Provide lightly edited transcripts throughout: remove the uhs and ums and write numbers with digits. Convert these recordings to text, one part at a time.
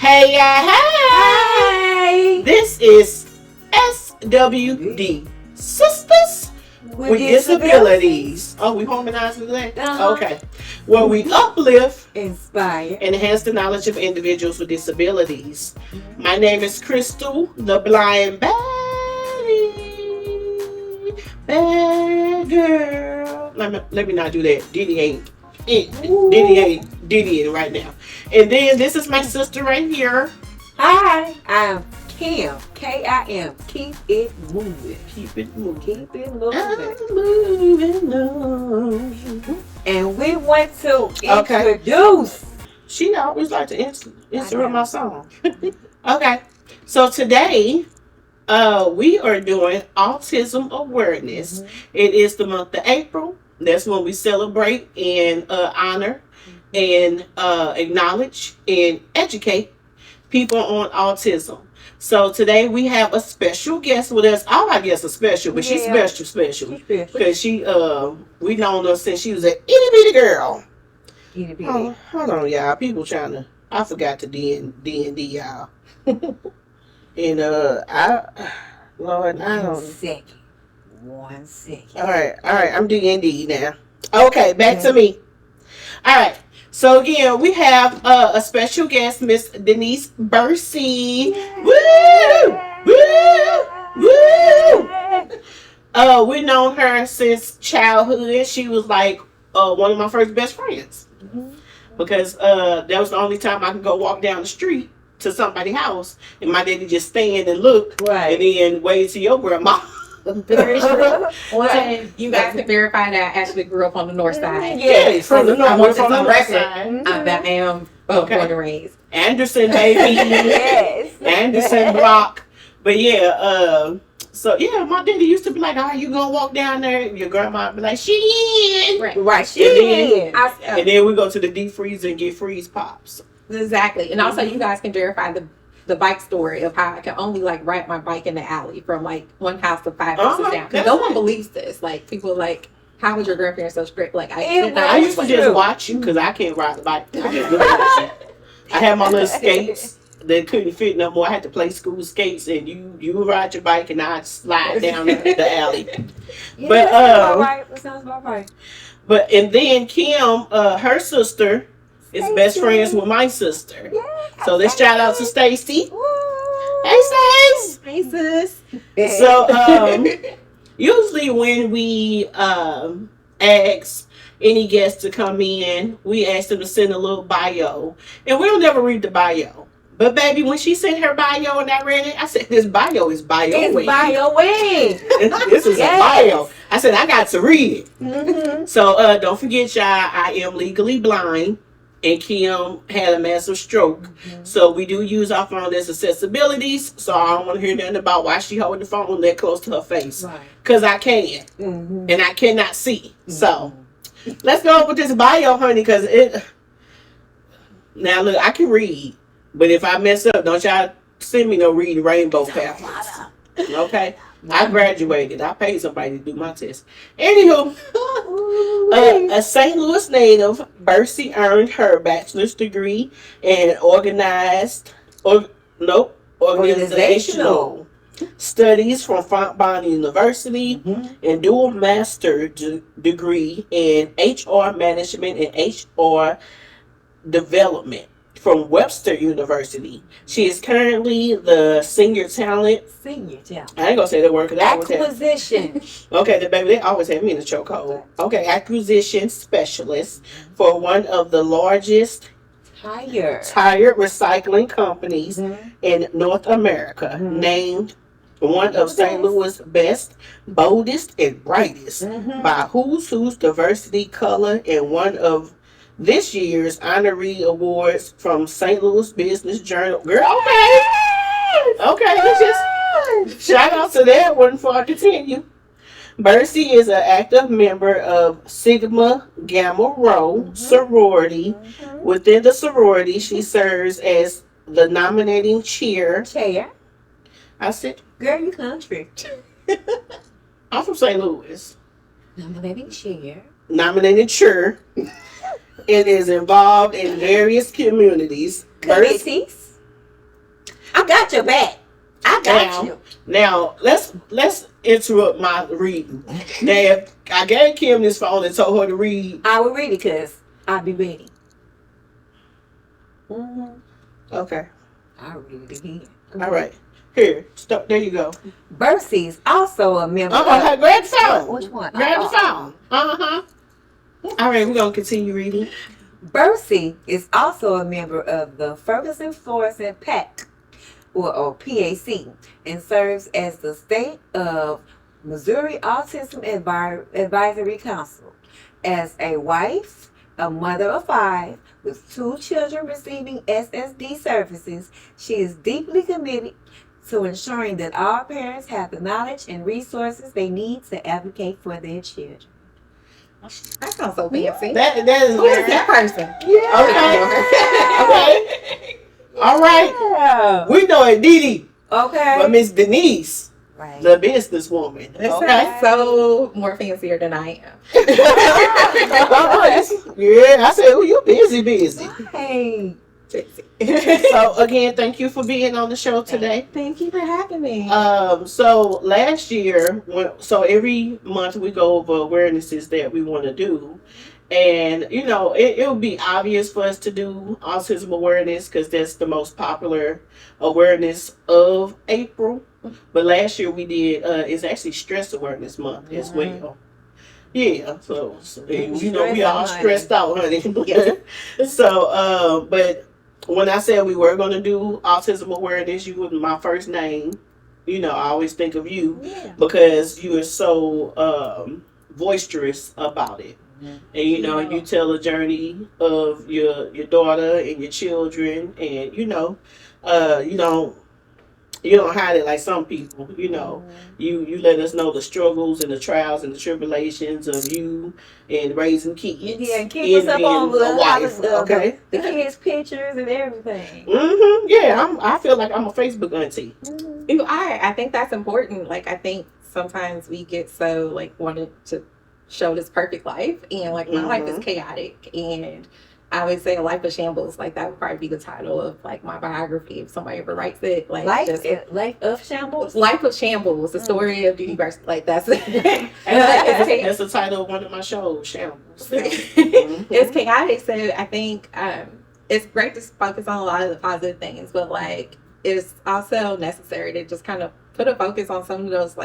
Hey! This is SWD, Sisters with Disabilities. Oh, we harmonizing today? Okay. Where we uplift, inspire, and enhance the knowledge of individuals with disabilities. My name is Crystal, the blind bad girl. Let me not do that. Diddy ain't right now. And then this is my sister right here. Hi, I'm Kim. Kim. Keep it moving. Keep it moving. Keep it moving. I'm moving on. And we want to introduce. She always like to insert my song. Okay. So today, we are doing Autism Awareness. It is the month of April. That's when we celebrate and honor and acknowledge and educate people on autism. So today we have a special guest with us. All our guests are special, but she's special. Because we known her since she was an itty bitty girl. Oh, hold on, y'all. People trying to. I forgot to D&D, y'all. And Lord, I don't. One second. All right. I'm D&D now. Okay, back to me. All right. So again, we have a special guest, Miss Denise Bursey. Woo! We known her since childhood. She was like one of my first best friends because that was the only time I could go walk down the street to somebody's house and my daddy just stand and look and then wave to your grandma. Very true. Well, you guys can verify that I actually grew up on the north side. Yes, from the north. I want from the north side. I am born and raised. Anderson, baby. Yes. Anderson block. But yeah, so yeah, my daddy used to be like, "Oh, you gonna walk down there?" And your grandma would be like, "She in." Right, she in. And then we go to the deep freezer and get freeze pops. Exactly. And also you guys can verify the bike story of how I can only like ride my bike in the alley from like one house to 5 houses down. Because no one believes this. Like people are like, how was your grandparents so strict? Like I used to just watch you because I can't ride the bike. I just look at you. I had my little skates that couldn't fit no more. I had to play school skates and you ride your bike and I'd slide down the alley. Yeah, but that sounds about right. But and then Kim, her sister is best friends with my sister. Yeah, so let's shout out to Stacy. Hey, Stace. Hey, sis. So, usually when we ask any guest to come in, we ask them to send a little bio. And we'll never read the bio. But, baby, when she sent her bio and I read it, I said, this bio is bio. It's bio way. This is a bio. I said, I got to read it. So, don't forget, y'all, I am legally blind. And Kim had a massive stroke. So we do use our phone as accessibilities. So I don't want to hear nothing about why she holding the phone that close to her face. Because I can. And I cannot see. So let's go with this bio, honey. Because now look, I can read. But if I mess up, don't y'all send me no reading rainbow pathways. Okay? I graduated. I paid somebody to do my test. Anywho, a St. Louis native, Bursey earned her bachelor's degree in organizational studies from Fontbonne University and dual master degree in HR management and HR development from Webster University. She is currently the senior talent. I ain't gonna say that word because acquisition. Okay, baby, they always have me in the chokehold. Okay, acquisition specialist for one of the largest tire recycling companies in North America, named one of St. Louis' best, boldest, and brightest by Who's Diversity Color and one of this year's honorary awards from St. Louis Business Journal. Girl, okay, let's just shout out to that one before I continue. Bursey is an active member of Sigma Gamma Rho sorority. Within the sorority, she serves as the nominating chair. I said, girl, you country. I'm from St. Louis. Nominating chair. It is involved in various communities. Committees. your back. I got you. Now let's interrupt my reading. Now, I gave Kim this phone and told her to read. I will read it because I'll be ready. Mm-hmm. Okay. I'll read it again. All right. Here. Stop. There you go. Bursey's also a member. Okay. Grab the phone. Which one? Grab the phone. All right. We're gonna continue reading. Bursey is also a member of the Ferguson Florissant PAC, or PAC, and serves as the State of Missouri Autism Advisory Council. As a wife, a mother of 5, with 2 children receiving SSD services, she is deeply committed to ensuring that all parents have the knowledge and resources they need to advocate for their children. That sounds so fancy. That is Who is that person? Yeah. Okay. All right. Yeah. We know it, Dee. Okay. But Miss Denise, Right. the businesswoman. This Okay. sounds so more fancier than I am. Yeah, I said, oh, you busy. Hey. So again, thank you for being on the show today. Thank you for having me. So last year, so every month we go over awarenesses that we want to do. And, it'll be obvious for us to do autism awareness because that's the most popular awareness of April. But last year we did, it's actually Stress Awareness Month as well. Yeah, so we all stressed out, honey. So, but when I said we were going to do autism awareness, you were my first name. I always think of you because you are so boisterous about it. And you tell a journey of your daughter and your children, and you don't hide it like some people. You let us know the struggles and the trials and the tribulations of you and raising kids. Yeah, and keep us up on the kids' pictures and everything. Yeah, I feel like I'm a Facebook auntie. You are. I think that's important. Like, I think sometimes we get so wanted to show this perfect life, and my life is chaotic, and I would say a life of shambles. Like, that would probably be the title of my biography if somebody ever writes it. Life of shambles. Life of Shambles, the story of Denise Bursey. Like, that's it. That's the title of one of my shows, Shambles. It's chaotic, so I think it's great to focus on a lot of the positive things, but it's also necessary to just kind of put a focus on some of those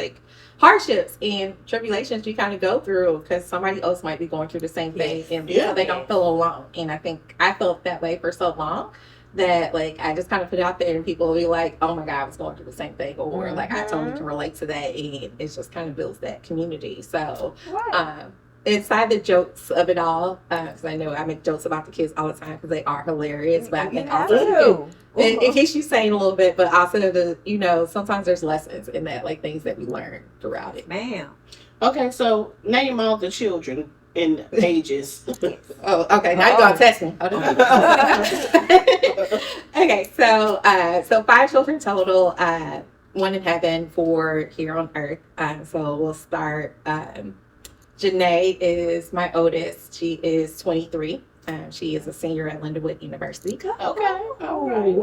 hardships and tribulations you kind of go through, because somebody else might be going through the same thing, and they don't feel alone. And I think I felt that way for so long that I just kind of put it out there, and people will be like, oh my God, I was going through the same thing, or I totally can relate to that, and it just kind of builds that community. So inside the jokes of it all, because I know I make jokes about the kids all the time because they are hilarious, but I think also in case you saying a little bit, but also sometimes there's lessons in that, things that we learn throughout it. Ma'am. Okay, so name all the children in ages. Oh, okay. Now you're gonna test me. Okay, so 5 children total. 1 in heaven, 4 here on earth. So we'll start. Janae is my oldest. She is 23. She is a senior at Lindenwood University. Okay. All right.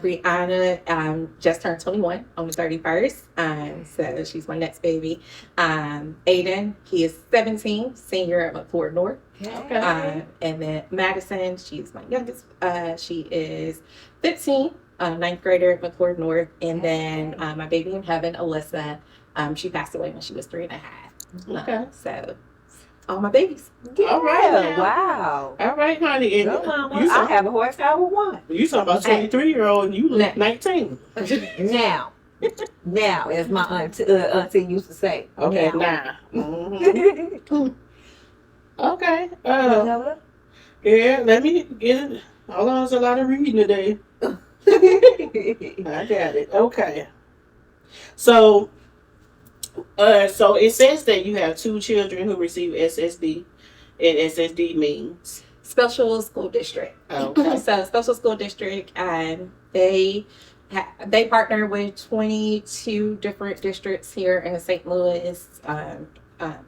Brianna just turned 21 on the 31st. So she's my next baby. Aiden, he is 17, senior at McFord North. Okay. And then Madison, she's my youngest. She is 15, 9th grader at McFord North. And then my baby in heaven, Alyssa, she passed away when she was 3.5. Okay. So all my babies. Yeah. All right. Wow. All right, honey. And Go, Mama. I have a horse. I will want. You talking about 23-year-old and you look 19. Now, as my auntie used to say. Okay, now. Okay. Yeah, let me get it. Hold on, there's a lot of reading today. I got it. Okay. So it says that you have 2 children who receive SSD, and SSD means Special School District. Okay. So Special School District, they partner with 22 different districts here in the St. Louis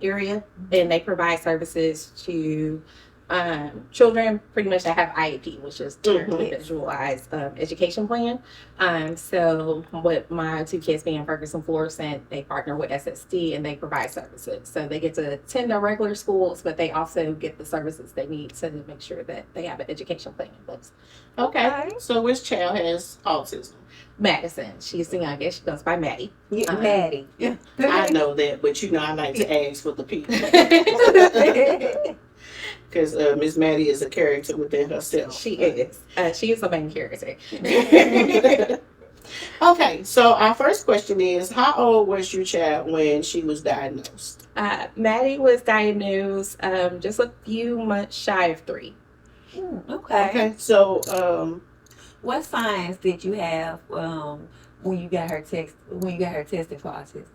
area, and they provide services to children pretty much that have IEP, which is individualized education plan. So with my two kids being Ferguson Florissant, they partner with SSD and they provide services. So they get to attend their regular schools, but they also get the services they need to make sure that they have an education plan in place. Okay. So which child has autism? Madison, she's the youngest. She goes by Maddie. Maddie. Yeah. I know that, but I like to ask for the people. Because Miss Maddie is a character within herself. She is. She is a main character. Okay, so our first question is, how old was your child when she was diagnosed? Maddie was diagnosed just a few months shy of 3. Okay. So what signs did you have when you got her tested for autism?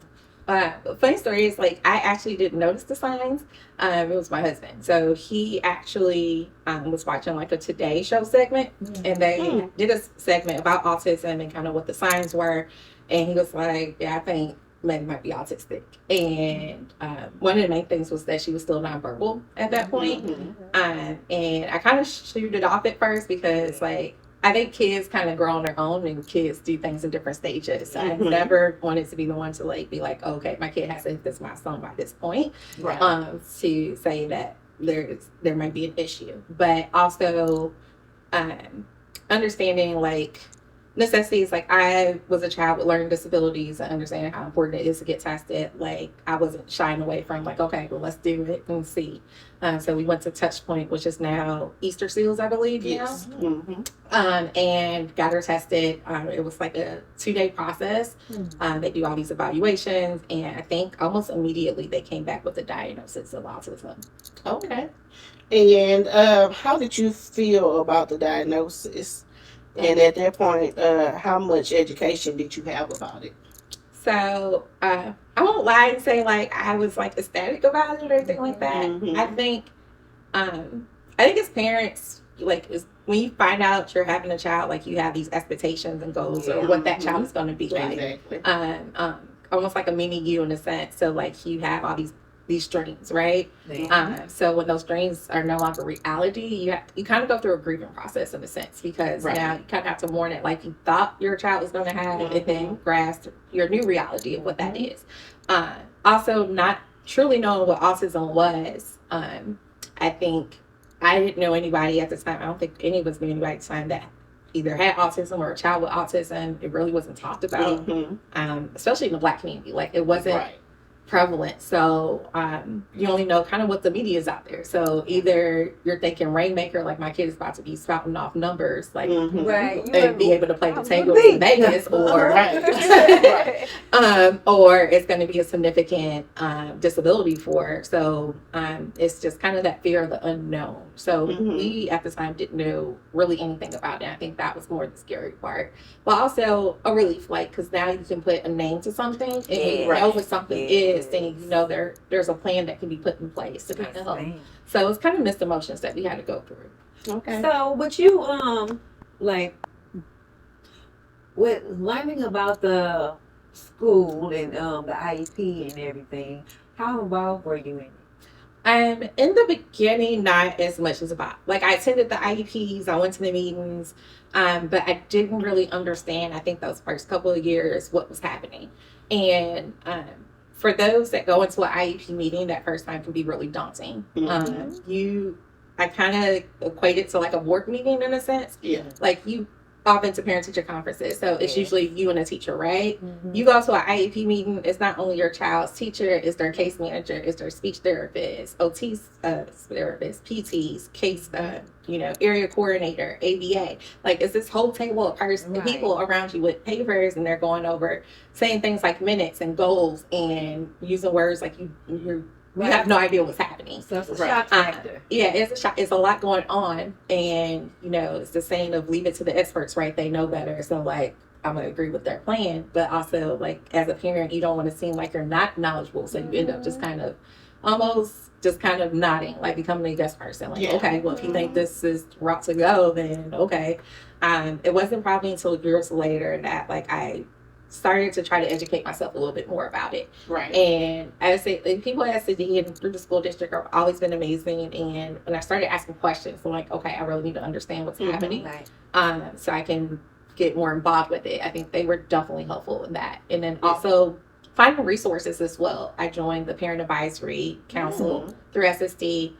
Funny story is, like, I actually didn't notice the signs. It was my husband. So he actually was watching like a Today Show segment, and they did a segment about autism and kind of what the signs were. And he was like, yeah, I think Maddie might be autistic. And one of the main things was that she was still nonverbal at that point. And I kind of shooed it off at first because, like, I think kids kind of grow on their own and kids do things in different stages. So I never wanted to be the one to like be like, okay, my kid has to hit this milestone by this point, to say that there might be an issue. But also understanding like necessities. Like, I was a child with learning disabilities and understanding how important it is to get tested. Like, I wasn't shying away from like, okay, well, let's do it and see. So we went to Touch Point, which is now Easter Seals, I believe. Yes. And got her tested. It was like a 2-day process. They do all these evaluations, and I think almost immediately they came back with the diagnosis of autism. Okay. And how did you feel about the diagnosis? And at that point, how much education did you have about it? So I won't lie and say like I was like ecstatic about it or anything like that. I think as parents, like, when you find out you're having a child, like, you have these expectations and goals or what that child is going to be like. Exactly. Almost like a mini you in a sense. So like you have all these dreams, right? So when those dreams are no longer reality, you kind of go through a grieving process in a sense, because now you kind of have to mourn it like you thought your child was going to have, and then grasp your new reality of what that is. Also, not truly knowing what autism was. I think I didn't know anybody at the time. I don't think any of us knew anybody at the time that either had autism or a child with autism. It really wasn't talked about, especially in the Black community. Like, it wasn't prevalent. So you only know kind of what the media is out there. So either you're thinking Rainmaker, like my kid is about to be spouting off numbers, like and be able to play the tango in Vegas, or or it's going to be a significant disability for her. So it's just kind of that fear of the unknown. So we at the time didn't know really anything about it. I think that was more the scary part, but also a relief, like, because now you can put a name to something, and you know what something is, then you know there's a plan that can be put in place to kind of help. So it's kind of mixed emotions that we had to go through. Okay. So would you like, with learning about the school and the IEP and everything, how involved were you in it? In the beginning, not as much as about. Like, I attended the IEPs, I went to the meetings, but I didn't really understand, I think, those first couple of years what was happening. And for those that go into an IEP meeting, that first time can be really daunting. I kind of equate it to like a work meeting in a sense. Like, you often to parent-teacher conferences, so it's usually you and a teacher, right? You go to an IEP meeting, it's not only your child's teacher, it's their case manager, it's their speech therapist, OT therapist, PTs, case area coordinator, ABA. Like, it's this whole table of people around you with papers, and they're going over saying things like minutes and goals and using words like you have no idea what's happening. So it's a shock factor. It's a shock. It's a lot going on, and it's the saying of leave it to the experts, right? They know better. So like, I'm gonna agree with their plan, but also, like, as a parent, you don't want to seem like you're not knowledgeable, so you end up just kind of nodding, like becoming a guest person. Like, okay, well, if you think this is route to go, then okay. It wasn't probably until years later that like I started to try to educate myself a little bit more about it. Right. And I say, like, people at SD and through the school district have always been amazing. And when I started asking questions, I'm like, okay, I really need to understand what's happening, so I can get more involved with it. I think they were definitely helpful in that. And then also finding resources as well. I joined the Parent Advisory Council through SSD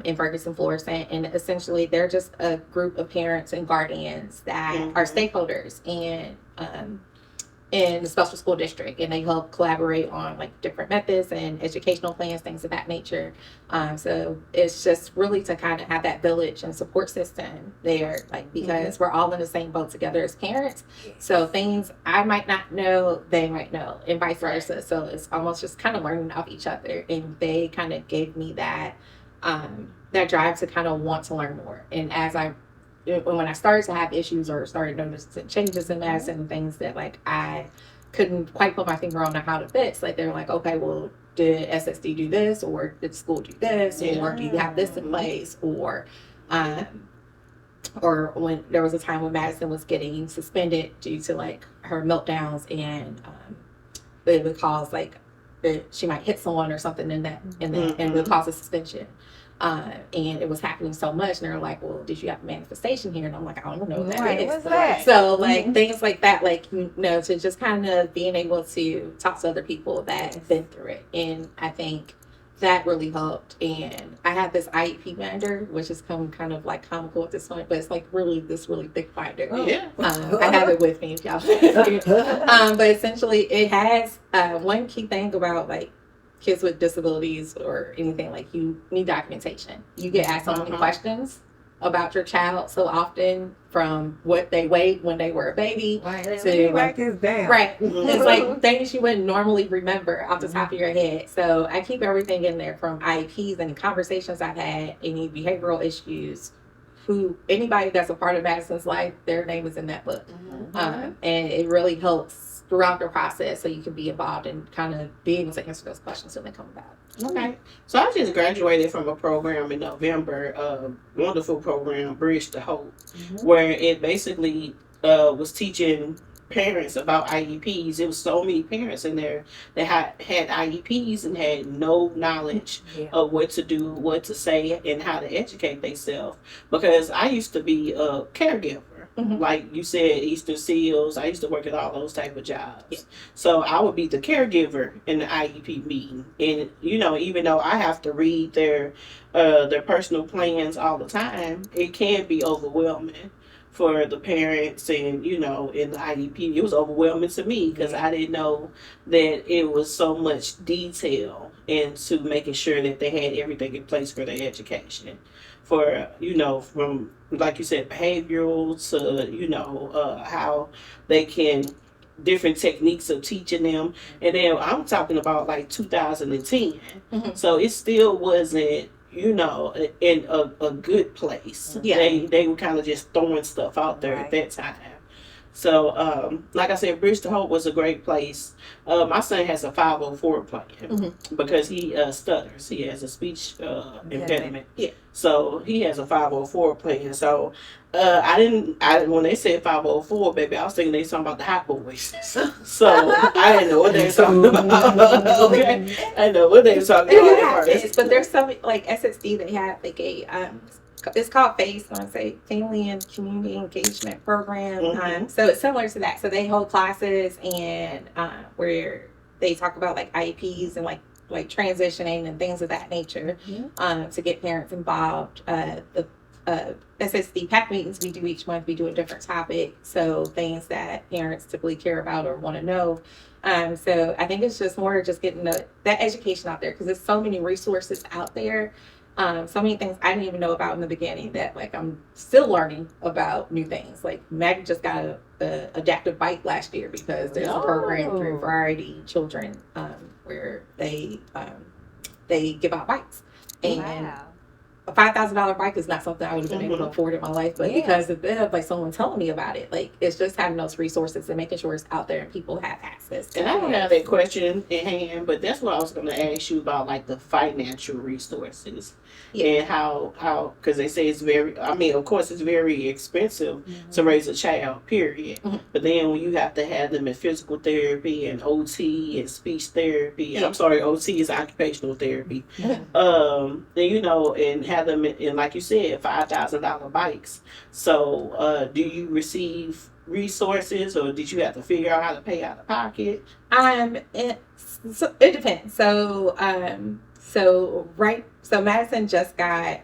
in Ferguson, Florissant, and essentially they're just a group of parents and guardians that are stakeholders in the special school district, and they help collaborate on like different methods and educational plans, things of that nature. So it's just really to kind of have that village and support system there, like, because we're all in the same boat together as parents. So things I might not know, they might know, and vice versa. So it's almost just kind of learning off each other, and they kind of gave me that that drive to kind of want to learn more. And when I started to have issues or started noticing changes in medicine and things that like I couldn't quite put my finger on how to fix, like they were like, okay, well, did SSD do this, or did school do this, or do you have this in place, or when there was a time when Madison was getting suspended due to like her meltdowns, and it would cause like she might hit someone or something and it would cause a suspension. And it was happening so much, and they're like, well, did you have a manifestation here? And I'm like, I don't know what that is. What's that? So like things like that, like, you know, to just kind of being able to talk to other people that have been through it. And I think that really helped. And I have this IEP binder, which has come kind of like comical at this point, but it's like this really thick binder. I have it with me if y'all but essentially it has one key thing about like kids with disabilities or anything, like you need documentation. You get asked so many questions about your child so often, from what they weighed when they were a baby to write this down. It's like things you wouldn't normally remember off the top of your head. So I keep everything in there, from IEPs and conversations I've had, any behavioral issues, anybody that's a part of Madison's life, their name is in that book. And it really helps throughout the process, so you can be involved and kind of be able to answer those questions when they come about. Okay. So I just graduated from a program in November, a wonderful program, Bridge to Hope, where it basically was teaching parents about IEPs. It was so many parents in there that had IEPs and had no knowledge of what to do, what to say, and how to educate themselves. Because I used to be a caregiver. Like you said, Eastern Seals, I used to work at all those type of jobs. So I would be the caregiver in the IEP meeting. And, you know, even though I have to read their personal plans all the time, it can be overwhelming for the parents. And, you know, in the IEP, it was overwhelming to me because I didn't know that it was so much detail into making sure that they had everything in place for their education. For, you know, from, like you said, behavioral to, you know, how they can, different techniques of teaching them. And then I'm talking about like 2010. So it still wasn't, you know, in a good place. They were kind of just throwing stuff out there at that time. So, like I said, Bridge to Hope was a great place. My son has a 504 plan because he stutters. He has a speech impediment. So he has a 504 plan. So when they said 504, baby, I was thinking they were talking about the Hot Boys. So I didn't know what they were talking about. Okay, I didn't know what they were talking about. But there's some, like SSD, they have like a it's called FACE, I want to say, Family and Community Engagement Program. So it's similar to that. So they hold classes and where they talk about like IEPs and like transitioning and things of that nature to get parents involved. The SSD PAC meetings we do each month, we do a different topic. So things that parents typically care about or want to know. So I think it's just more just getting that education out there, because there's so many resources out there. So many things I didn't even know about in the beginning that like I'm still learning about new things. Like Maggie just got a adaptive bike last year because there's a program through Variety Children where they give out bikes. And a $5,000 bike is not something I would have been able to afford in my life, but because of them, like someone telling me about it, like it's just having those resources and making sure it's out there and people have access to And it. I don't have that question in hand, but that's what I was going to ask you about, like the financial resources and how because they say it's very. I mean, of course, it's very expensive to raise a child. Period. But then when you have to have them in physical therapy and OT and speech therapy, I'm sorry, OT is occupational therapy. And and have them in like you said, $5,000 bikes. So, do you receive resources, or did you have to figure out how to pay out of pocket? It depends. So Madison just got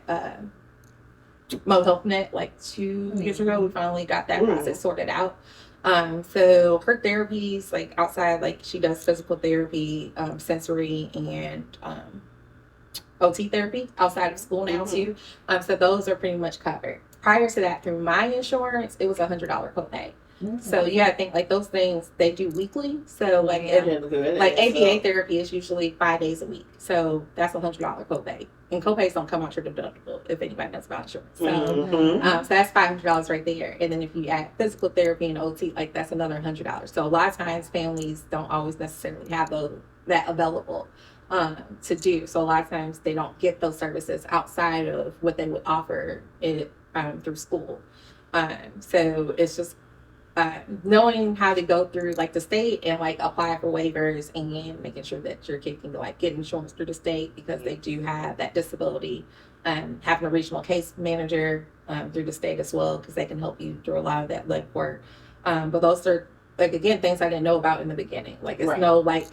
Mo HealthNet like 2 years ago. We finally got that process sorted out. So her therapies, like outside, like she does physical therapy, sensory, and OT therapy outside of school now too. So those are pretty much covered. Prior to that, through my insurance, it was $100 copay. So I think like those things they do weekly. So like ABA therapy is usually 5 days a week. So that's $100 copay. And copays don't come out your deductible if anybody knows about insurance. So that's $500 right there. And then if you add physical therapy and OT, like that's another $100. So a lot of times families don't always necessarily have that available to do. So a lot of times they don't get those services outside of what they would offer it through school. So it's just knowing how to go through like the state and like apply for waivers and making sure that your kid can like get insurance through the state because they do have that disability. Having a regional case manager through the state as well because they can help you through a lot of that legwork. But those are like again things I didn't know about in the beginning. Like it's no like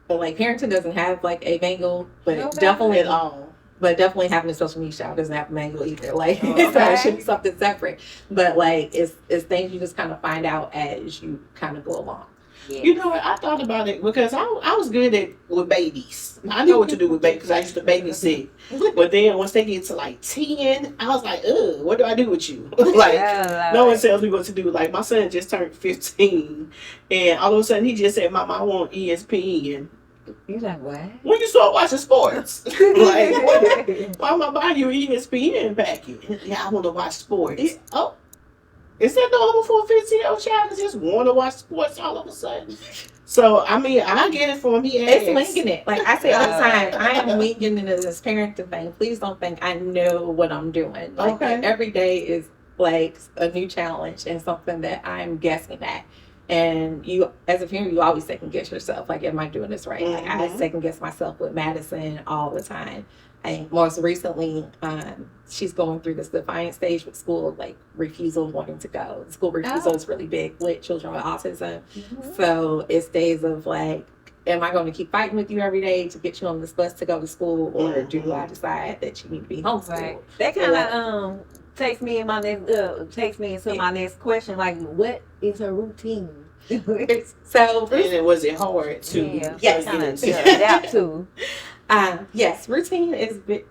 parenting doesn't have like a manual, but definitely at all. But definitely having a social media child doesn't have a manual either. Like, so it should be something separate. But like, it's things you just kind of find out as you kind of go along. Yeah. You know what? I thought about it because I was good with babies. I know what to do with babies because I used to babysit. But then once they get to like 10, I was like, ugh, what do I do with you? Like, no one tells me what to do. Like, my son just turned 15, and all of a sudden he just said, Mom, I want ESPN. You're like, what? When you start watching sports, like, why am I buying you an ESPN package? Yeah, I want to watch sports. Is that normal for a 15-year-old child to just want to watch sports all of a sudden? So, I mean, I get it for him. It's winging it. Like I say all the time, I am winging it as this parenting thing. Please don't think I know what I'm doing. Like every day is like a new challenge and something that I'm guessing at. And you, as a parent, you always second guess yourself. Like, am I doing this right? Like, I second guess myself with Madison all the time. And most recently, she's going through this defiant stage with school, like refusal, wanting to go. School refusal is really big with children with autism. So it's days of like, am I going to keep fighting with you every day to get you on this bus to go to school, or do I decide that you need to be homeschooled? Right. That kind of takes me into my next question. Like, what is her routine? So, and was it hard to adapt to? Yes, routine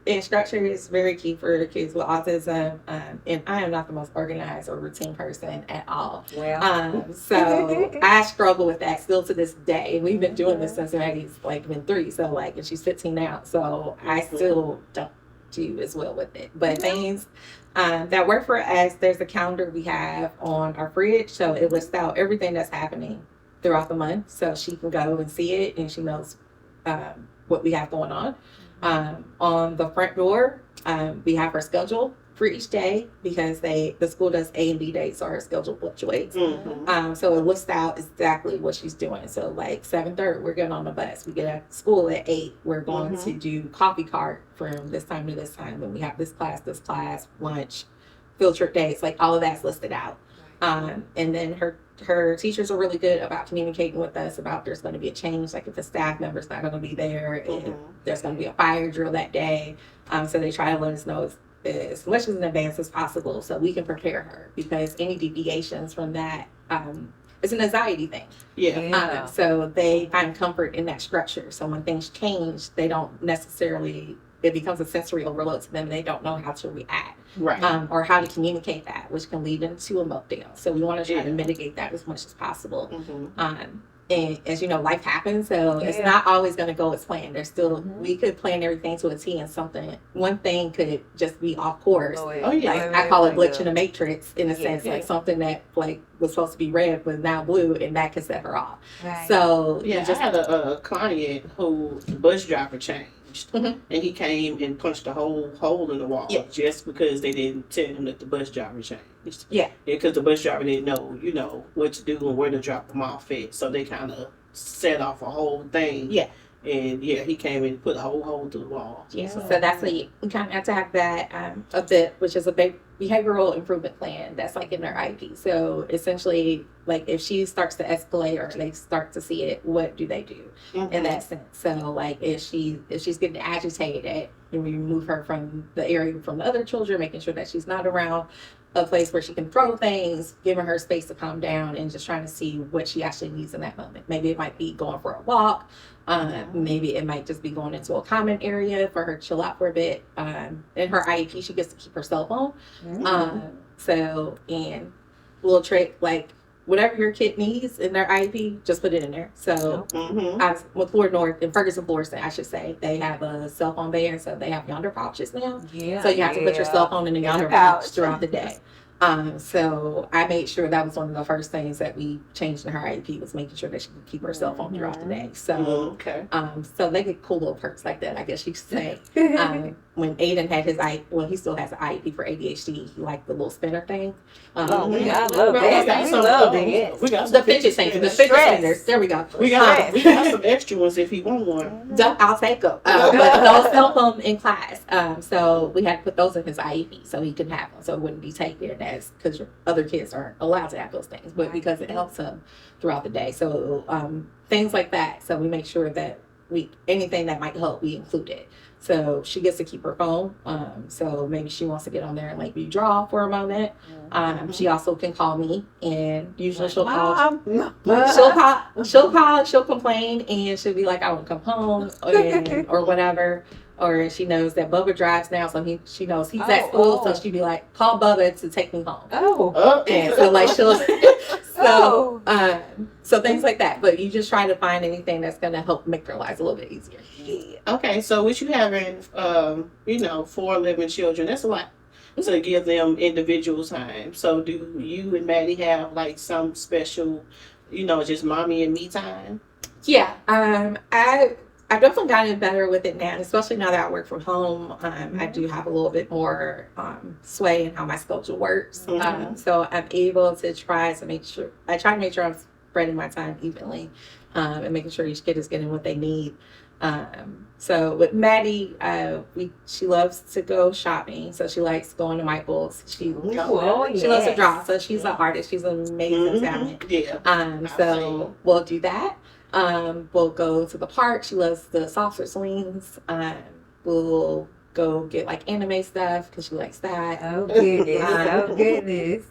and structure is very key for kids with autism. And I am not the most organized or routine person at all. Well, so I struggle with that still to this day. We've been doing this since Maggie's like been 3, so like, and she's 15 now. So I still don't do as well with it. But things that work for us, there's a calendar we have on our fridge, so it lists out everything that's happening throughout the month, so she can go and see it, and she knows what we have going on. On the front door, we have her schedule for each day because the school does A and B days, so her schedule fluctuates. So it lists out exactly what she's doing. So like 7:30, we're getting on the bus. We get at school at 8. We're going to do coffee cart from this time to this time. Then we have this class, lunch, field trip days. Like all of that's listed out. And then her teachers are really good about communicating with us about there's going to be a change, like if a staff member's not going to be there, and there's going to be a fire drill that day. So they try to let us know as much as in advance as possible so we can prepare her, because any deviations from that, it's an anxiety thing. So they find comfort in that structure. So when things change, they don't necessarily, it becomes a sensory overload to them, and they don't know how to react. Or how to communicate that, which can lead into a meltdown. So we want to try to mitigate that as much as possible. And as you know, life happens, so it's not always going to go as planned. There's still we could plan everything to a T, and one thing could just be off course. Like I call it glitch in the matrix in a sense, like something that like was supposed to be red was now blue, and that could set her off. Right. So I had a client who the bus driver changed, and he came and punched a whole hole in the wall just because they didn't tell him that the bus driver changed. Because the bus driver didn't know, what to do and where to drop them off at. So they kind of set off a whole thing. And he came and put a whole hole through the wall. So that's what we kind of have to have that a bit, which is a big behavioral improvement plan that's like in their IEP. So essentially, like if she starts to escalate or they start to see it, what do they do in that sense? So like if she's getting agitated, and we remove her from the area from the other children, making sure that she's not around a place where she can throw things, giving her space to calm down, and just trying to see what she actually needs in that moment. Maybe it might be going for a walk. Maybe it might just be going into a common area for her to chill out for a bit. In her IEP, she gets to keep her cell phone. And little trick, like whatever your kid needs in their IEP, just put it in there. So with Florida North, in Ferguson, Florida, I should say, they have a cell phone ban, so they have yonder pouches now. So you have to put your cell phone in a yonder pouch throughout the day. So I made sure that was one of the first things that we changed in her IEP was making sure that she could keep her cell phone throughout the day. So, so they get cool little perks like that, I guess you could say. When Aiden had his he still has an IEP for ADHD. He liked the little spinner thing. I love that. We love it. We got the fidget things, the fidget spinners. There we go. We got some extra ones if you want one. I'll take them. But those help him in class. So we had to put those in his IEP so he could have them, so it wouldn't be taken as because other kids aren't allowed to have those things, but because it helps him throughout the day. So things like that. So we make sure that anything that might help, we include it. So she gets to keep her phone. So maybe she wants to get on there and like redraw for a moment. She also can call me, and usually she'll call. She'll complain, and she'll be like, "I won't come home," or whatever. Or she knows that Bubba drives now, so she knows he's at school. So she'd be like, "Call Bubba to take me home." And so like she'll. So things like that, but you just try to find anything that's going to help make their lives a little bit easier. Okay, so with you having, 4 living children, that's a lot to give them individual time. So do you and Maddie have like some special, just mommy and me time? Yeah, I've definitely gotten better with it now, especially now that I work from home. I do have a little bit more sway in how my schedule works. So I'm able to try to make sure I'm spreading my time evenly and making sure each kid is getting what they need. So with Maddie, she loves to go shopping. So she likes going to Michael's. She loves to draw. So she's an artist. She's an amazing talent. So we'll do that. We'll go to the park. She loves the saucer swings. We'll go get like anime stuff because she likes that. Oh goodness!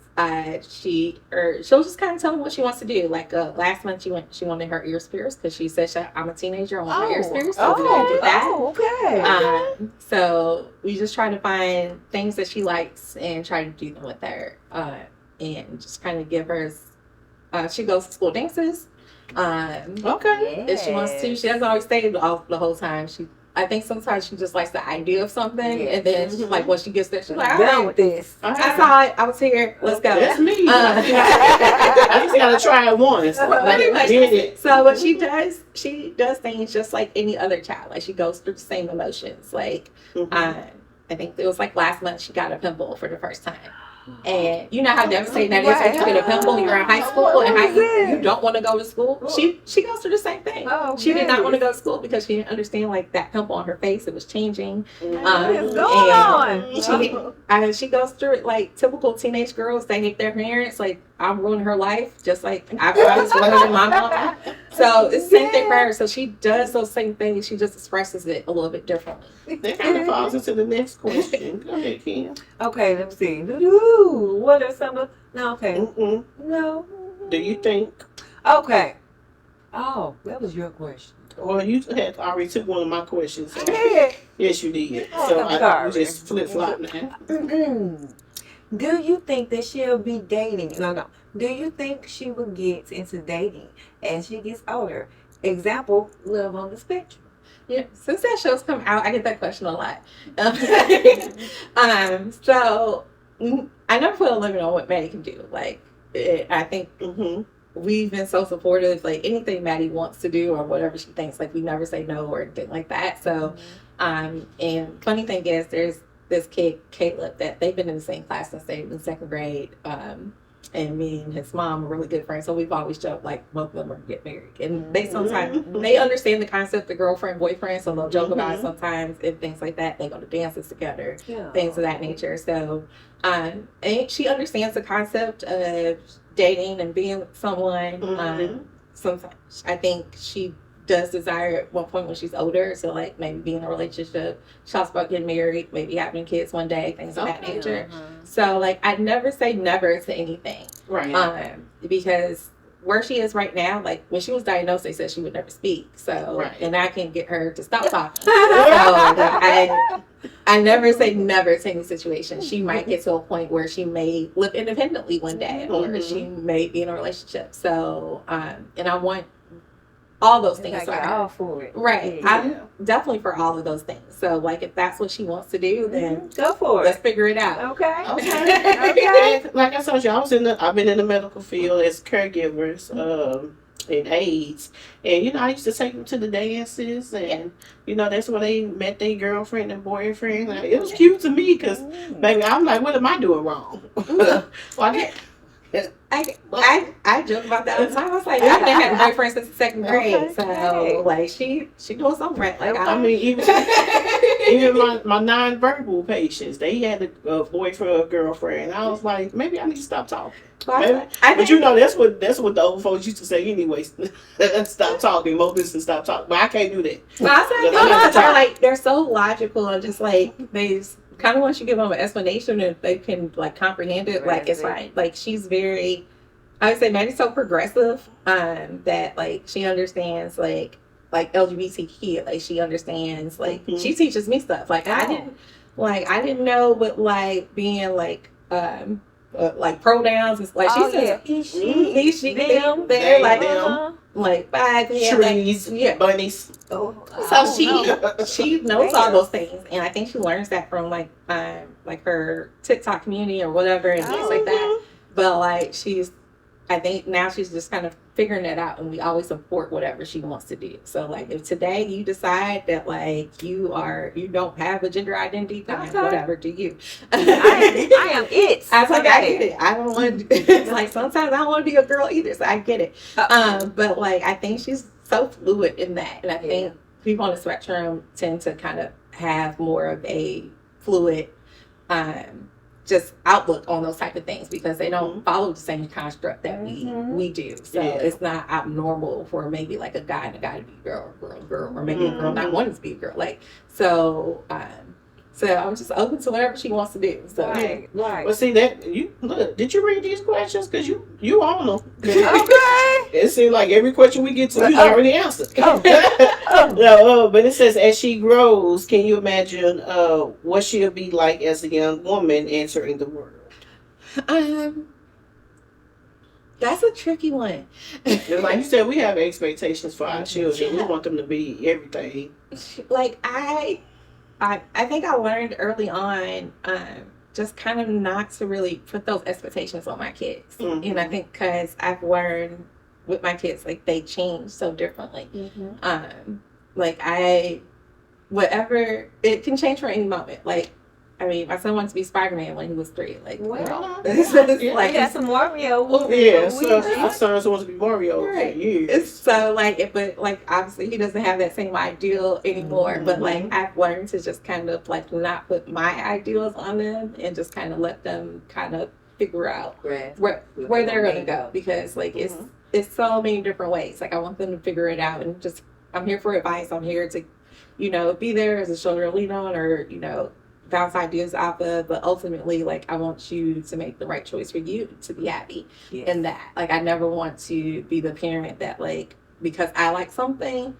She'll just kind of tell me what she wants to do. Like last month, she wanted her ears pierced because she said I'm a teenager. I want my ears pierced. So we're gonna do that. So we just try to find things that she likes and try to do them with her. And just kind of give her. She goes to school dances. If she wants to, she doesn't always stay the whole time. I think sometimes she just likes the idea of something, and then she's like, when she gets there, she's like, "Done with this. I saw it. I was here. Let's go." That's me. I just gotta try it once. So what she does things just like any other child. Like she goes through the same emotions. Like I think it was like last month she got a pimple for the first time. And you know how devastating that is when you get a pimple, you're in high school, and you don't want to go to school. She goes through the same thing. She did not want to go to school because she didn't understand like that pimple on her face. It was changing. What's going on? She goes through it like typical teenage girls. They hate their parents. Like I'm ruining her life, just like I was ruining my mom. So it's the same thing for her. So she does those same things. She just expresses it a little bit differently. That kind of falls into the next question. Go ahead, Kim. Okay, let's see. What are some of? No, okay. No. Do you think? Okay. Oh, that was your question. Well, you had already took one of my questions. So. I did. Yes, you did. Oh, so I'm sorry. just flip flop now. Do you think that she'll be dating? No. Do you think she will get into dating as she gets older? Example, Love on the Spectrum. Yeah, since that show's come out, I get that question a lot. So I never put a limit on what Maddie can do. Like, I think we've been so supportive. Like anything Maddie wants to do or whatever she thinks, like we never say no or anything like that. So, and funny thing is, there's this kid Caleb that they've been in the same class since they were in second grade. And me and his mom are really good friends, so we've always joked like both of them are gonna get married. And they sometimes they understand the concept of girlfriend boyfriend, so they'll joke about it sometimes and things like that. They go to dances together, things of that nature. So, and she understands the concept of dating and being with someone. Sometimes I think she does desire at one point when she's older, so like maybe be in a relationship. She talks about getting married, maybe having kids one day, things of that nature. So like I never say never to anything, right? Because where she is right now, like when she was diagnosed, they said she would never speak. So and I can get her to stop talking. So I never say never to any situation. She might get to a point where she may live independently one day, or she may be in a relationship. So and I want all those things for her. All for it. Right. I'm definitely for all of those things. So like if that's what she wants to do, then go for it. Let's figure it out. Okay. Okay. Like I told you, I've been in the medical field as caregivers in AIDS. And you know, I used to take them to the dances, and you know, that's where they met their girlfriend and boyfriend. Like, it was cute to me because baby, I'm like, what am I doing wrong? I joke about that all the time. I was like, I've been having a boyfriend since the second grade, so like she doing something right. Like I mean, even my non-verbal patients, they had a boyfriend or a girlfriend. I was like, maybe I need to stop talking. But you know, that's what the old folks used to say anyway. Stop talking, more business, stop talking. But I can't do that. Well, I say, like they're so logical and just like they. Kind of once you give them an explanation and they can like comprehend it, like it's fine. Like she's very, I would say Maddie's so progressive that like she understands like LGBTQ, like she understands like she teaches me stuff like I didn't know what like being like pronouns is like she says he she them there like bye trees bunnies. So she knows all those things, and I think she learns that from like her TikTok community or whatever and things like that. But like I think now she's just kind of figuring it out, and we always support whatever she wants to do. So like if today you decide that like you don't have a gender identity, fine, whatever, do you. I am it. I was like, I get it. I don't want to like sometimes I don't want to be a girl either, so I get it. But like I think she's so fluid in that, and I think people on the spectrum tend to kind of have more of a fluid just outlook on those type of things because they don't follow the same construct that we do. So it's not abnormal for maybe like a guy to be girl, or maybe a girl not wanting to be a girl. Like so I'm just open to whatever she wants to do. So right. Well, see that you look. Did you read these questions? Because you own them. Okay. It seems like every question we get to, you already answered. No, but it says as she grows, can you imagine what she'll be like as a young woman entering the world? That's a tricky one. Like you said, we have expectations for our children. We want them to be everything. Like I think I learned early on just kind of not to really put those expectations on my kids. And I think because I've learned with my kids, like they change so differently. Like whatever, it can change for any moment. Like, I mean, my son wanted to be Spider-Man when he was 3. Like, wow. Like that's a Mario. Our son wants to be Mario for years. So, like, but like, obviously, he doesn't have that same ideal anymore. But like, I've learned to just kind of like not put my ideals on them and just kind of let them kind of figure out where they're gonna go because like it's so many different ways. Like, I want them to figure it out and just I'm here for advice. I'm here to, be there as a shoulder to lean on or bounce ideas off of, but ultimately, like, I want you to make the right choice for you to be happy in that. Like, I never want to be the parent that, like, because I like something,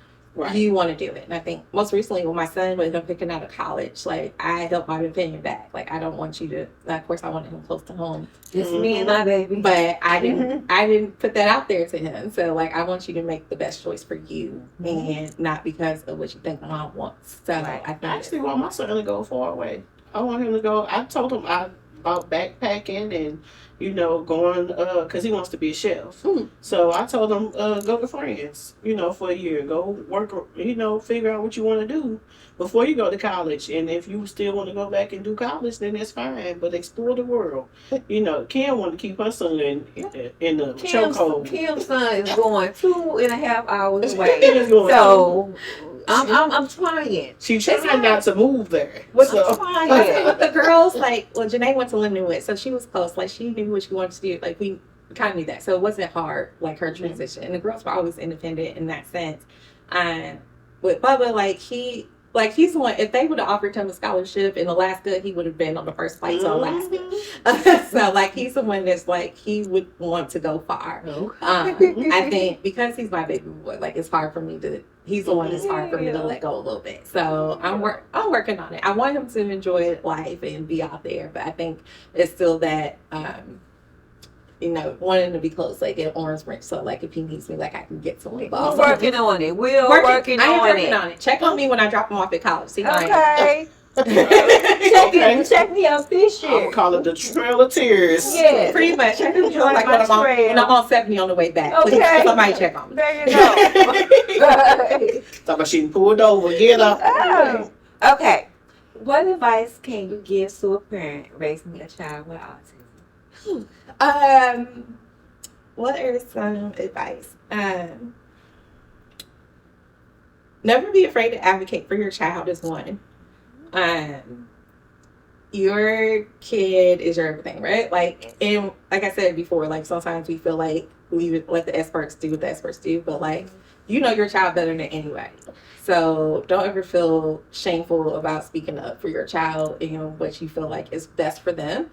you want to do it. And I think most recently with my son, with him picking out of college, like I held my opinion back. Like I don't want you to. Of course, I wanted him close to home. Just me and my baby. But I didn't put that out there to him. So like I want you to make the best choice for you, and not because of what you think mom wants. So I actually want my son to go far away. I want him to go. I told him about backpacking and going because he wants to be a chef. So I told him go to France for a year, go work, figure out what you want to do before you go to college. And if you still want to go back and do college, then that's fine, but explore the world. Kim want to keep her son in the chokehold. Kim's son is going 2.5 hours away. So I'm trying. She's trying not to move there. I'm trying. The girls, Janae went to Lindenwood, so she was close. Like, she knew what she wanted to do. Like, we kind of knew that. So it wasn't hard, like, her transition. And the girls were always independent in that sense. With Bubba, he's the one, if they would have offered him a scholarship in Alaska, he would have been on the first flight to Alaska. So, he's the one that's, he would want to go far. I think because he's my baby boy, it's hard for me to, he's the one that's hard for me to let go a little bit. So, I'm working on it. I want him to enjoy life and be out there, but I think it's still that, wanting to be close, in Orange Branch. So, if he needs me, I can get to him. We're working on it. We're working on it. Check on me when I drop him off at college. See okay. Check me out this year. I'm gonna call it the Trail of Tears. Yeah, pretty much. Check me out when I'm on 70 on the way back. Okay. Please, somebody check on me. There you go. Talk about she pulled over. Get up. Oh. Okay. What advice can you give to a parent raising a child with autism? What are some advice? Never be afraid to advocate for your child is one. Your kid is your everything, right? And like I said before, sometimes we feel like we would let the experts do what the experts do, but your child better than anybody. So don't ever feel shameful about speaking up for your child and what you feel like is best for them.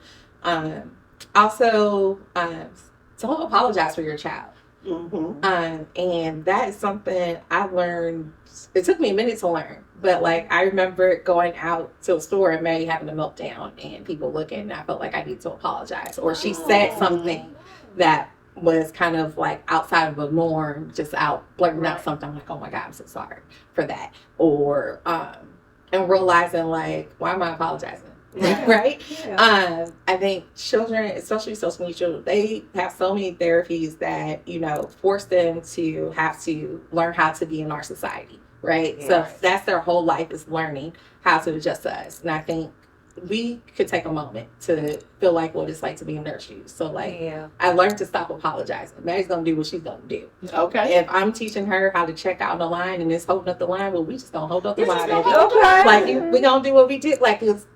Also, don't apologize for your child. And that is something I learned. It took me a minute to learn, but I remember going out to a store and Mary having a meltdown and people looking, and I felt like I need to apologize. Or she said something that was kind of outside of the norm, just blurting out something. I'm like, oh my God, I'm so sorry for that. Or, and realizing why am I apologizing? Right? Yeah. I think children, especially social media children, they have so many therapies that, force them to have to learn how to be in our society, right? Yes. So that's their whole life, is learning how to adjust to us. And I think we could take a moment to feel what it's like to be in their shoes. So I learned to stop apologizing. Mary's gonna do what she's gonna do. Okay. If I'm teaching her how to check out the line and it's holding up the line, well, we just gonna hold up the line. Okay. We gonna do what we did.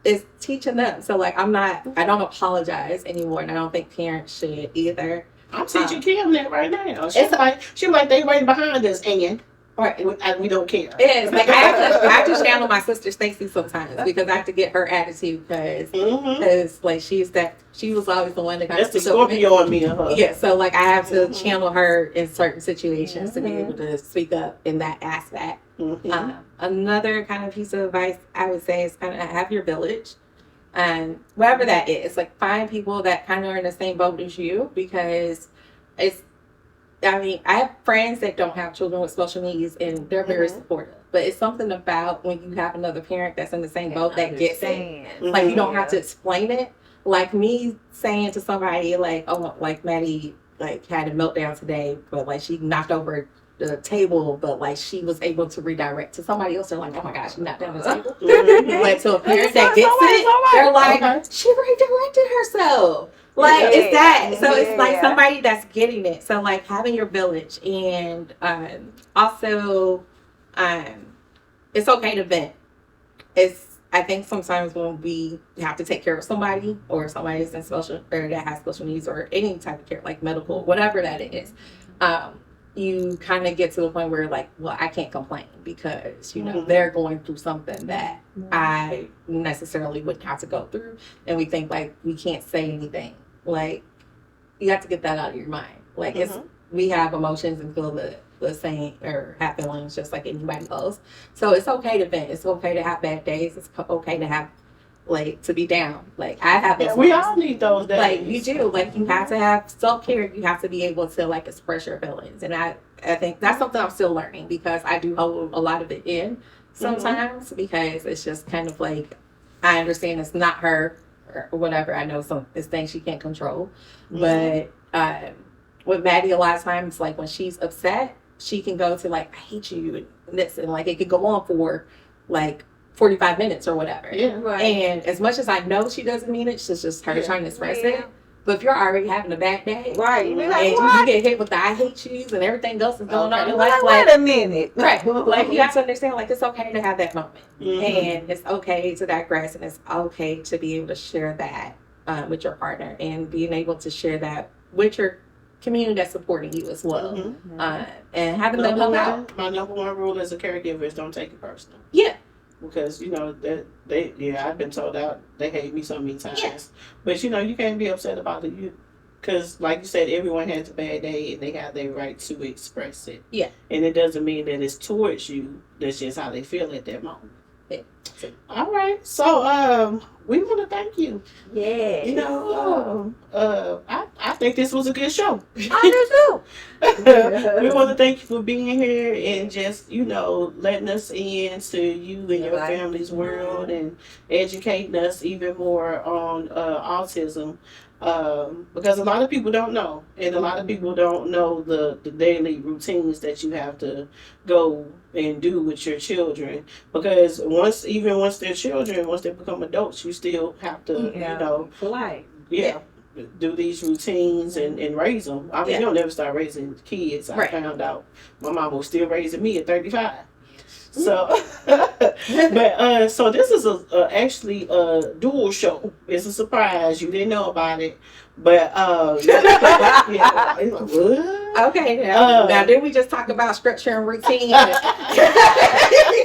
It's teaching them. So I don't apologize anymore, and I don't think parents should either. I'm teaching Kim that right now. She's like they right behind us, and we don't care. It is. I have to channel my sister Stacy sometimes because I have to get her attitude because she was always the one that that's the Scorpio in me and her. Yeah, so I have to channel her in certain situations to be able to speak up in that aspect. Another kind of piece of advice I would say is kind of have your village, and whatever that is, find people that kind of are in the same boat as you, because I have friends that don't have children with special needs, and they're very supportive. But it's something about when you have another parent that's in the same boat that gets it. You don't have to explain it. Me saying to somebody Maddie had a meltdown today, but she knocked over the table, but she was able to redirect to somebody else. They're like, oh my gosh, she knocked down the table. But to a parent that gets it, they're like, she redirected herself. It's that. So it's somebody that's getting it. So having your village, and also it's okay to vent. I think sometimes when we have to take care of somebody, or somebody is in special, or that has special needs, or any type of care, medical, whatever that is, you kind of get to the point where well, I can't complain because they're going through something that I necessarily wouldn't have to go through, and we think we can't say anything. You have to get that out of your mind. we have emotions and feel the same or have feelings just like anybody else. So it's okay to vent. It's okay to have bad days. It's okay to have like to be down. Like I have those we moments. all need those days. Like you do. Like you have to have self-care. You have to be able to like express your feelings. And I think that's something I'm still learning because I do hold a lot of it in sometimes because it's just kind of like I understand it's not her or whatever. I know it's things she can't control. But with Maddie a lot of times like when she's upset, she can go to like, I hate you and this and like it could go on for like 45 minutes or whatever. Yeah. Right. And as much as I know she doesn't mean it, it's just her trying to express it. But if you're already having a bad day, Right. You be like, and what? you get hit with the I hate yous and everything else is going on in your Like, life, wait a minute. right? Like you have to understand, like it's okay to have that moment, Mhm. and it's okay to digress, and it's okay to be able to share that with your partner, and being able to share that with your community that's supporting you as well, and having them help out. My number one rule as a caregiver is don't take it personal. Yeah. Because that I've been told that they hate me so many times. Yeah. But you can't be upset about it. Because like you said, everyone has a bad day and they have their right to express it. Yeah. And it doesn't mean that it's towards you. That's just how they feel at that moment. Yeah. All right. So we want to thank you. Yeah. I think this was a good show. I do We want to thank you for being here and just, letting us into you and your family's world and educating us even more on autism. Because a lot of people don't know, and a lot of people don't know the daily routines that you have to go and do with your children. Because once they're children, once they become adults, you still have to, for life. do these routines and raise them. I mean, you'll never start raising kids. I found out my mom was still raising me at 35. So, so this is actually a dual show. It's a surprise. You didn't know about it, but Okay, now didn't we just talk about structure and routine?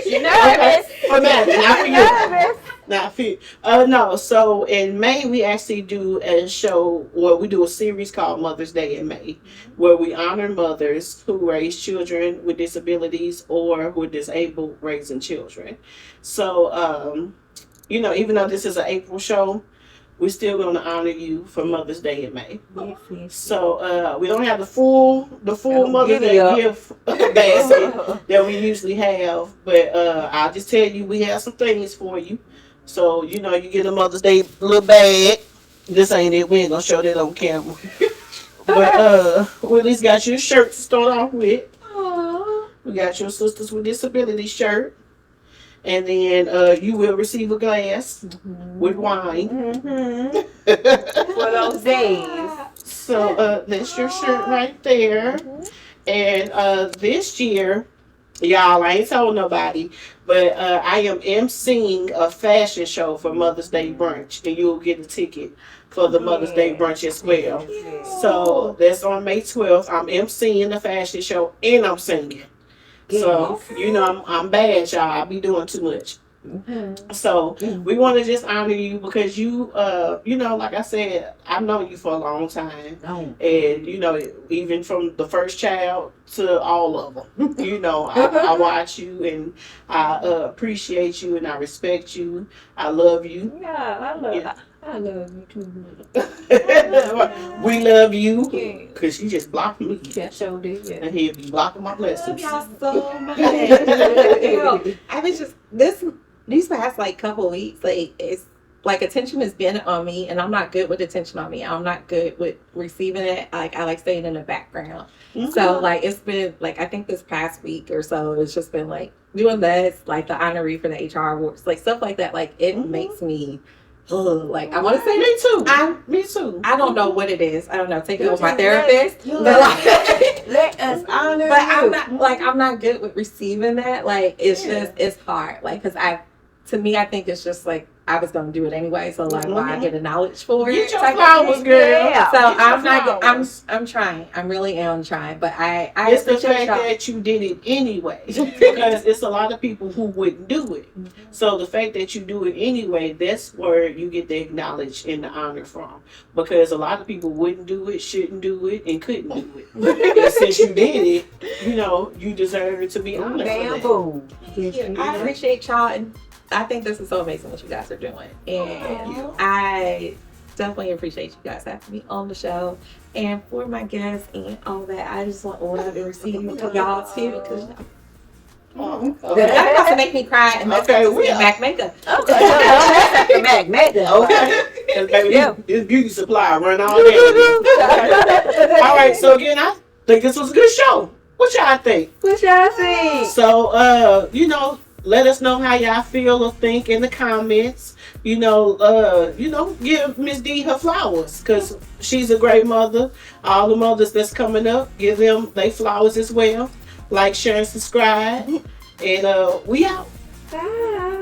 You nervous? Not for you. Not for you. No. So in May we actually do a show. Well, we do a series called Mother's Day in May, where we honor mothers who raise children with disabilities or who are disabled raising children. So, even though this is an April show, we're still going to honor you for Mother's Day in May. Yes. So we don't have the full Mother's Day gift basket that we usually have, but I'll just tell you we have some things for you. So you get a Mother's Day little bag. This ain't it. We ain't gonna show that on camera. But we at least got your shirt to start off with. Aww. We got your Sisters with Disabilities shirt. And then you will receive a glass with wine. For those days. So that's your shirt right there. And this year, y'all, I ain't told nobody, but I am emceeing a fashion show for Mother's Day brunch. And you'll get a ticket for the Mother's Day brunch as well. So that's on May 12th. I'm emceeing the fashion show and I'm singing. So, I'm bad, y'all. I be doing too much. So, we want to just honor you because you, like I said, I've known you for a long time. And, even from the first child to all of them, I watch you and I appreciate you and I respect you. I love you. Yeah, I love you too. We love you because you just blocked me. Yeah, sure did. And he'll be blocking my blessings. Love y'all so much. I was just these past like couple weeks, like it's like attention has been on me, and I'm not good with attention on me. I'm not good with receiving it. Like I like staying in the background. So like it's been like I think this past week or so, it's just been like doing this, like the honoree for the HR awards, like stuff like that. Like it makes me. Like I want to say me too. I don't know what it is. I don't know. Take it with my therapist. But like, let us honor but I'm not good with receiving that. Like it's just it's hard. Like because to me I think it's just like I was gonna do it anyway. So like, why get acknowledged for Get it? your type of flowers, thing. girl. Yeah. So Get your I'm not. flowers. I'm trying. I really am trying. But I It's the appreciate fact y'all. that you did it anyway, because it's a lot of people who wouldn't do it. So the fact that you do it anyway, that's where you get the acknowledge and the honor from. Because a lot of people wouldn't do it, shouldn't do it, and couldn't do it. And since you did it, you know, you deserve to be honored for Bam, that. boom. I appreciate y'all, and I think this is so amazing what you guys are doing, and I definitely appreciate you guys having me on the show. And for my guests and all that, I just want love and receive y'all too, because that about to make me cry and Okay, we get back makeup. Okay, that's the Mac. Okay. And baby, Yeah. this beauty supply run all day. All right, so again, I think this was a good show. What y'all think? What y'all think? So, you know, let us know how y'all feel or think in the comments. You know, give Miss D her flowers, because she's a great mother. All the mothers that's coming up, give them their flowers as well. Like, share, and subscribe. And we out. Bye.